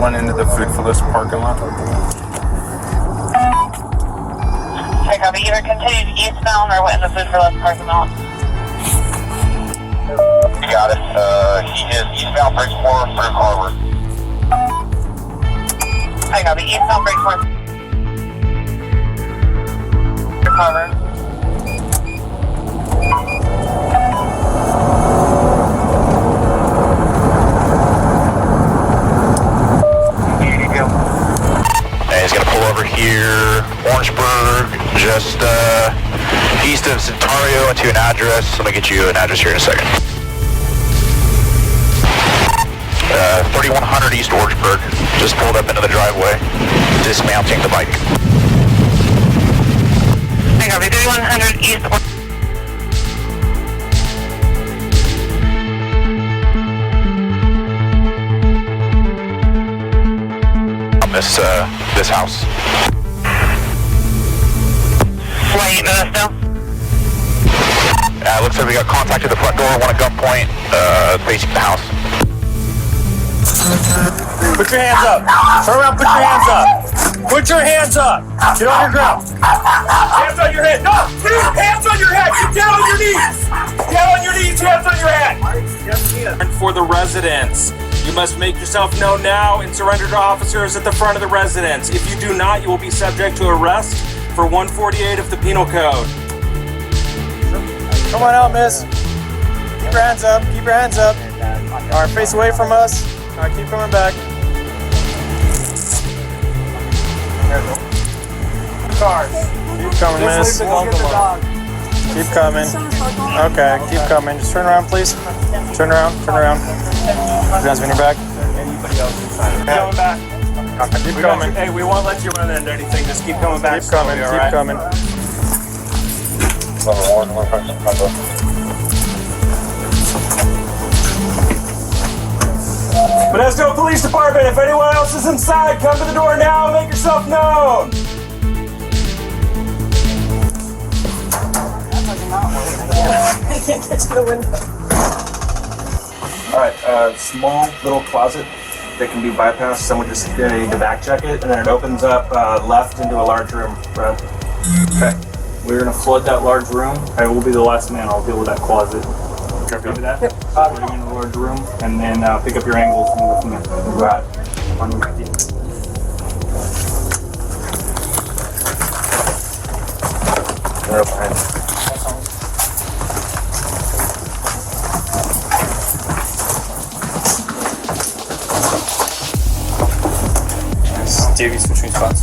pulling into the Food for Less parking lot. I copy. Either continue eastbound or in the Food for Less parking lot. You got it. He is eastbound Bridgeport for Harvard. I copy. Eastbound Bridgeport. Harvard. He's going to pull over here, Orangeburg, just east of Centario into an address. Let me get you an address here in a second. 3100 East Orangeburg, just pulled up into the driveway, dismounting the bike. I copy. 3100 East Orangeburg. This house. Wait, Modesto? Looks like we got contact at the front door, one at gunpoint, facing the house. Put your hands up. Turn around, put your hands up. Put your hands up. Get on your ground. Hands on your head. No, please, hands on your head. Get down on your knees. Down on your knees, hands on your head. And for the residents, you must make yourself known now and surrender to officers at the front of the residence. If you do not, you will be subject to arrest for 148 of the Penal Code. Come on out, miss. Keep your hands up. Keep your hands up. All right, face away from us. All right, keep coming back. Cars. Keep coming, miss. Keep coming. Okay, keep coming. Just turn around, please. Turn around. Turn around. Hands on your back. Coming back. Keep coming. Hey, we won't let you run into anything. Just keep coming back. Keep coming. Keep coming. Modesto Police Department, if anyone else is inside, come to the door now and make yourself known. I can't get to the window. Alright, small little closet that can be bypassed. Someone just need to back check it, and then it opens up left into a large room. Right. Okay. We're gonna flood that large room. I will be the last man. I'll deal with that closet. Copy that? Yep. Flooding in the large room, and then pick up your angles and go from there. Go ahead. On your feet. They're up behind. Davey switching spots.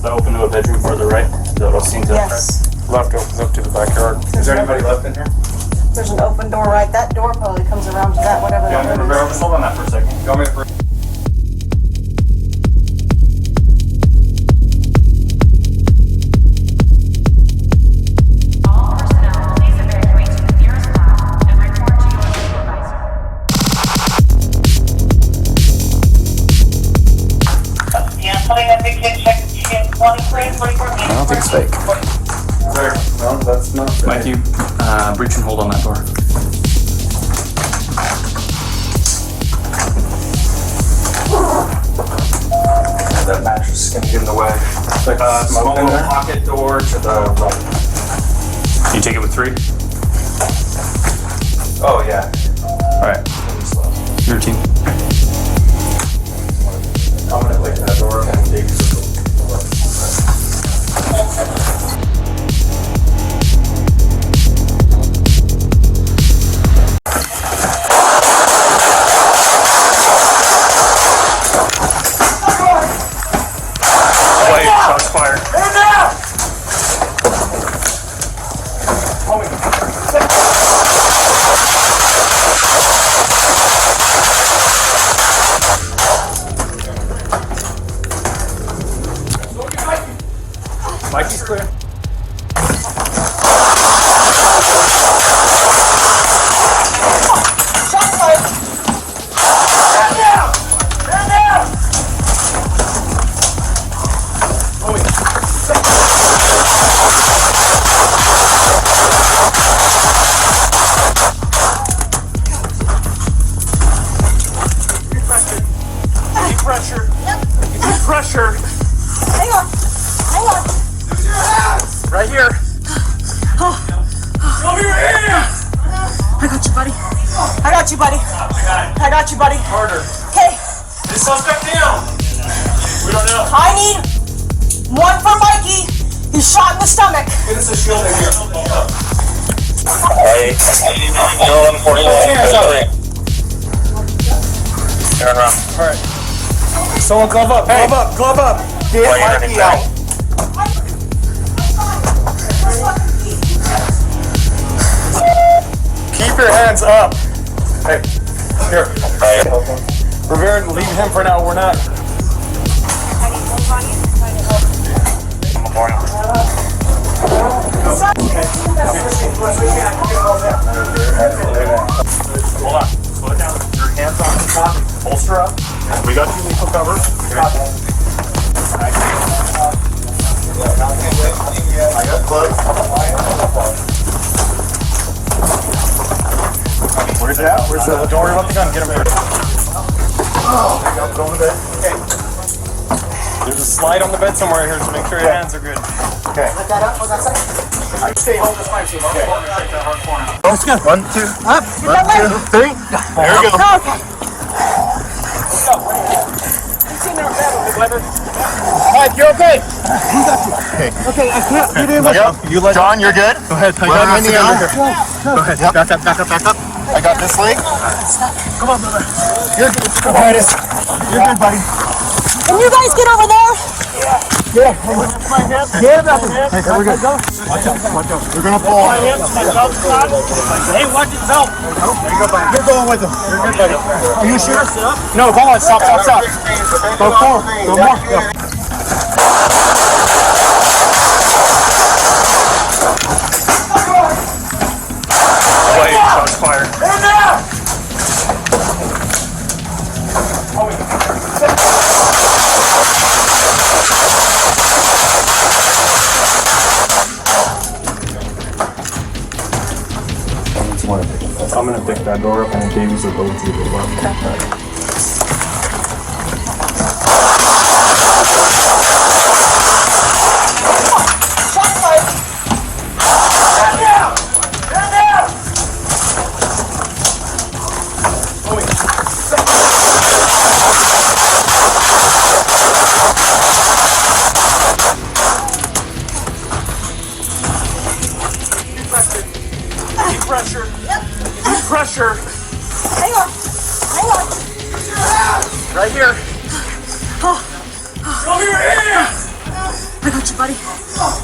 That open to a bedroom further right? That'll seem to Yes. left opens up to the backyard. Is there anybody left in here? There's an open door right. That door probably comes around to that, whatever that is. Just hold on that for a second. You want me to... I don't think it's fake. No, that's not fake. Mike, you breach and hold on that door. That mattress is going to get in the way. Like a small little pocket door to the right. You take it with 3? Oh, yeah. Alright. Your team. I'm going to like that door and dig the door. Shots fired. Mikey's clear. got you, buddy. I got you, buddy. Harder. Okay, This suspect down. We don't know. I need one for Mikey. He's shot in the stomach. Get us a shield in here. Hey, no, unfortunately. Turn around. All right. Someone glove up. Glove up. Glove up. Get Why you're Mikey running out. Keep your hands up. Hey, here. Hey. Rivera, leave him for now. We're not. Hold on. Slow it down. Your hands on the top. Holster up. We got you lethal cover. I got close. Where's it at? Where's the? Don't worry about the gun. Get him here. Put on the bed. Okay. There's a slide on the bed somewhere here, so make sure your hands are good. Okay. Put that up on that side. Stay home this time, so okay. Let's go. 1, 2, Up. 1, 2, 3. There we go. Okay. Mike, you okay? Okay, I can't get in. You let John, you're good. Go ahead. Go ahead. Yep. Back up. Back up. I got this leg. Come on, brother. You're good. You're good, buddy. Can you guys get over there? Hey, we're good. Watch out. We're gonna fall. Hey, watch yourself. You're going with him. You're good, buddy. Are you sure? No, come on, stop. Go forward. Go more. Go. Wait, shots fired. Stand down! I'm gonna pick that door up and the babies will go to the left. Shot fired. Stand down! Stand down! Keep pressure. Keep pressure. Hang on. Right here. Show me your hands! I got you, buddy.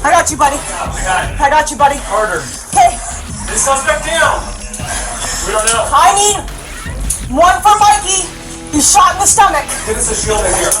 I got you, buddy. I got you, buddy. Harder. Okay, This suspect down. We don't know. I need one for Mikey. He's shot in the stomach. Get us a shield in here.